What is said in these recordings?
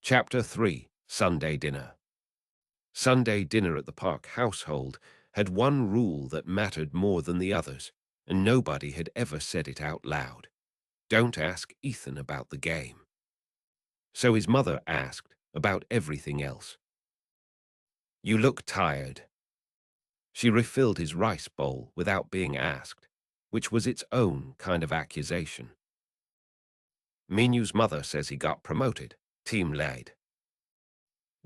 Chapter 3, Sunday Dinner. Sunday dinner at the Park household had one rule that mattered more than the others, and nobody had ever said it out loud. Don't ask Ethan about the game. So his mother asked about everything else. You look tired. She refilled his rice bowl without being asked, which was its own kind of accusation. Minu's mother says he got promoted, team lead.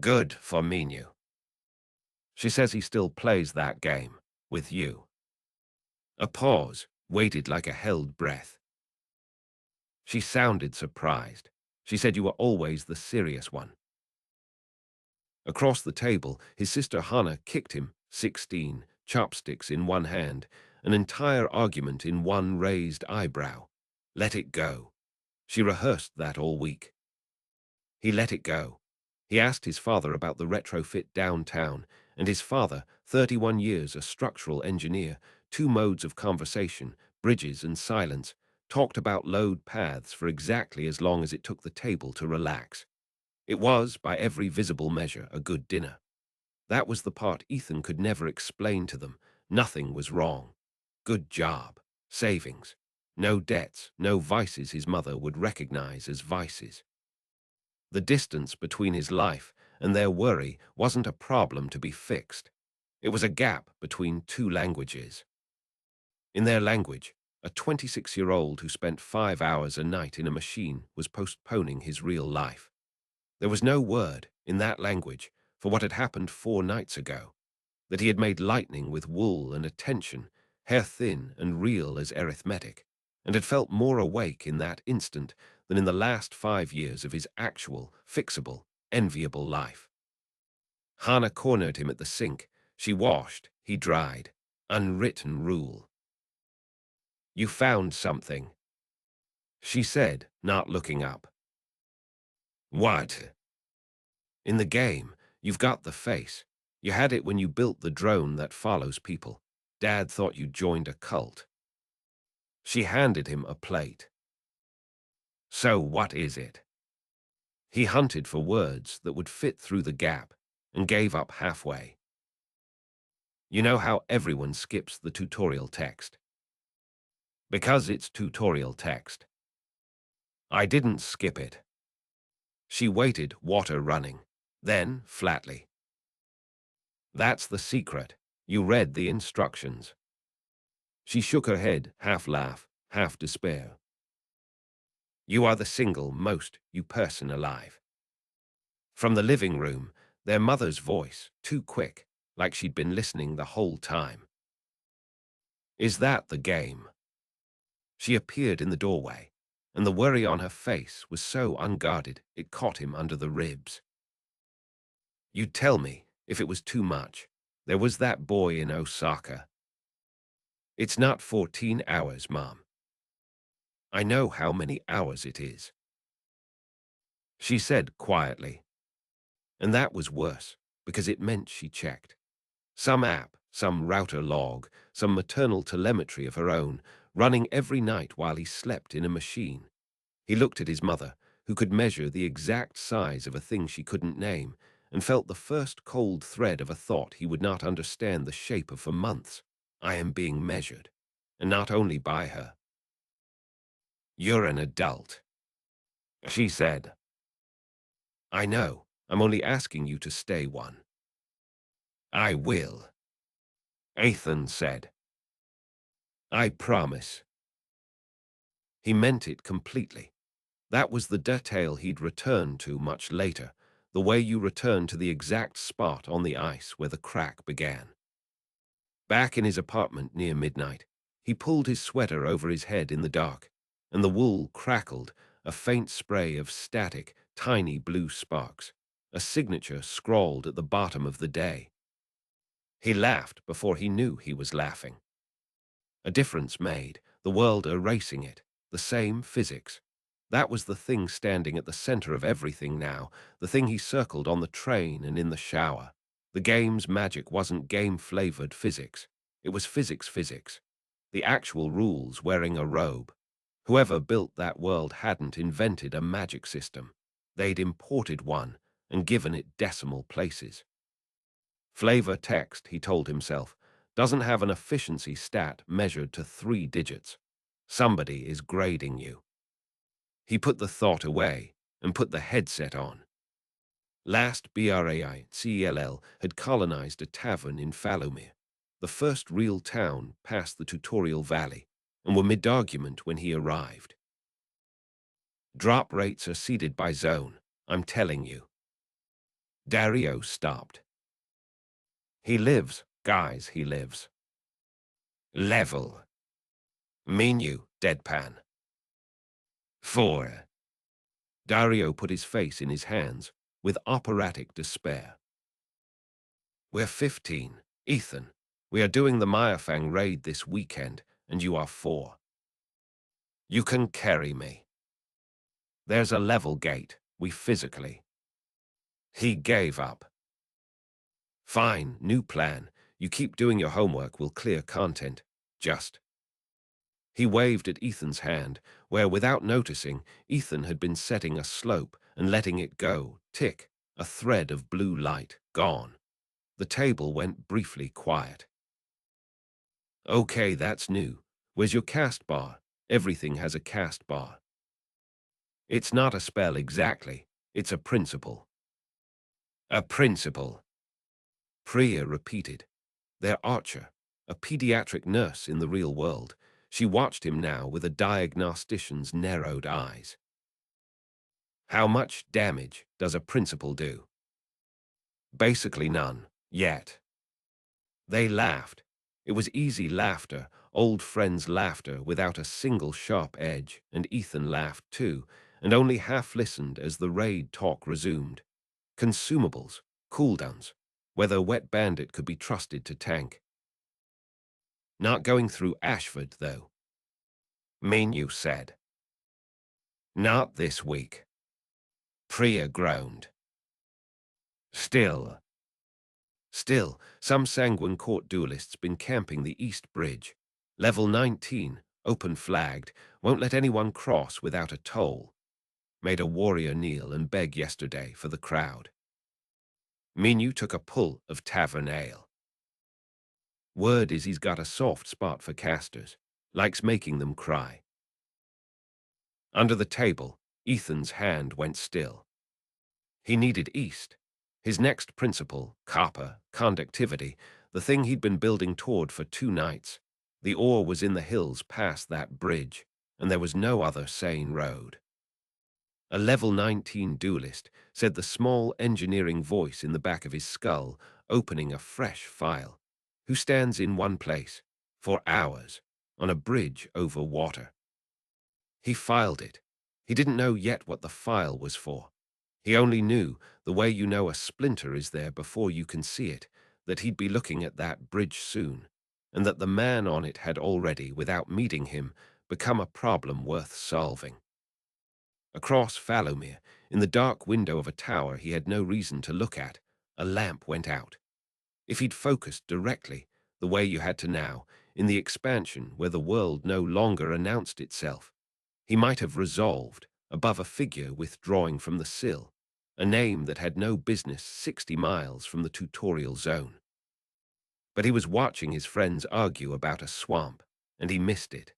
Good for Minu. She says he still plays that game, with you. A pause, waited like a held breath. She sounded surprised. She said you were always the serious one. Across the table, his sister Hannah kicked him, 16, chopsticks in one hand, an entire argument in one raised eyebrow. Let it go. She rehearsed that all week. He let it go. He asked his father about the retrofit downtown, and his father, 31 years a structural engineer, 2 modes of conversation, bridges and silence, talked about load paths for exactly as long as it took the table to relax. It was, by every visible measure, a good dinner. That was the part Ethan could never explain to them. Nothing was wrong. Good job. Savings. No debts, no vices his mother would recognize as vices. The distance between his life and their worry wasn't a problem to be fixed. It was a gap between two languages. In their language, a 26-year-old who spent 5 hours a night in a machine was postponing his real life. There was no word, in that language, for what had happened 4 nights ago, that he had made lightning with wool and attention, hair thin and real as arithmetic, and had felt more awake in that instant than in the last 5 years of his actual, fixable, enviable life. Hannah cornered him at the sink. She washed, he dried. Unwritten rule. You found something, she said, not looking up. What? In the game, you've got the face. You had it when you built the drone that follows people. Dad thought you joined a cult. She handed him a plate. So what is it? He hunted for words that would fit through the gap and gave up halfway. You know how everyone skips the tutorial text? Because it's tutorial text. I didn't skip it. She waited, water running. Then, flatly. That's the secret. You read the instructions. She shook her head, half laugh, half despair. You are the single most you person alive. From the living room, their mother's voice, too quick, like she'd been listening the whole time. Is that the game? She appeared in the doorway, and the worry on her face was so unguarded it caught him under the ribs. You'd tell me if it was too much. There was that boy in Osaka. It's not 14 hours, Mom. I know how many hours it is, she said quietly. And that was worse, because it meant she checked. Some app, some router log, some maternal telemetry of her own, running every night while he slept in a machine. He looked at his mother, who could measure the exact size of a thing she couldn't name, and felt the first cold thread of a thought he would not understand the shape of for months. I am being measured, and not only by her. You're an adult, she said. I know. I'm only asking you to stay one. I will, Ethan said. I promise. He meant it completely. That was the detail he'd return to much later, the way you return to the exact spot on the ice where the crack began. Back in his apartment near midnight, he pulled his sweater over his head in the dark, and the wool crackled, a faint spray of static, tiny blue sparks, a signature scrawled at the bottom of the day. He laughed before he knew he was laughing. A difference made, the world erasing it, the same physics. That was the thing standing at the center of everything now, the thing he circled on the train and in the shower. The game's magic wasn't game-flavored physics. It was physics. The actual rules wearing a robe. Whoever built that world hadn't invented a magic system. They'd imported one and given it decimal places. Flavor text, he told himself, doesn't have an efficiency stat measured to 3 digits. Somebody is grading you. He put the thought away and put the headset on. Last BRAICELL had colonized a tavern in Falomir, the first real town past the tutorial valley, and were mid-argument when he arrived. Drop rates are seeded by zone, I'm telling you. Dario stopped. He lives, guys, he lives. Level. Menu, deadpan. 4. Dario put his face in his hands with operatic despair. We're 15. Ethan, we are doing the Mayafang raid this weekend, and you are 4. You can carry me. There's a level gate, we physically. He gave up. Fine, new plan. You keep doing your homework, we'll clear content. Just. He waved at Ethan's hand, where without noticing, Ethan had been setting a slope and letting it go, tick, a thread of blue light, gone. The table went briefly quiet. Okay, that's new. Where's your cast bar? Everything has a cast bar. It's not a spell exactly, it's a principle. A principle. Priya repeated. Their archer, a pediatric nurse in the real world, she watched him now with a diagnostician's narrowed eyes. How much damage does a principle do? Basically none, yet. They laughed. It was easy laughter, old friends' laughter without a single sharp edge, and Ethan laughed too, and only half listened as the raid talk resumed. Consumables, cooldowns, whether Wet Bandit could be trusted to tank. Not going through Ashford, though. Menu said. Not this week. Priya groaned. Still, some sanguine court duelists been camping the East Bridge. Level 19, open flagged, won't let anyone cross without a toll. Made a warrior kneel and beg yesterday for the crowd. Menu took a pull of tavern ale. Word is he's got a soft spot for casters, likes making them cry. Under the table, Ethan's hand went still. He needed East. His next principle, copper, conductivity, the thing he'd been building toward for 2 nights. The ore was in the hills past that bridge, and there was no other sane road. A level 19 duelist, said the small engineering voice in the back of his skull, opening a fresh file. Who stands in one place, for hours, on a bridge over water? He filed it. He didn't know yet what the file was for. He only knew, the way you know a splinter is there before you can see it, that he'd be looking at that bridge soon, and that the man on it had already, without meeting him, become a problem worth solving. Across Falomir, in the dark window of a tower he had no reason to look at, a lamp went out. If he'd focused directly, the way you had to now, in the expansion where the world no longer announced itself, he might have resolved, above a figure withdrawing from the sill, a name that had no business 60 miles from the tutorial zone. But he was watching his friends argue about a swamp, and he missed it.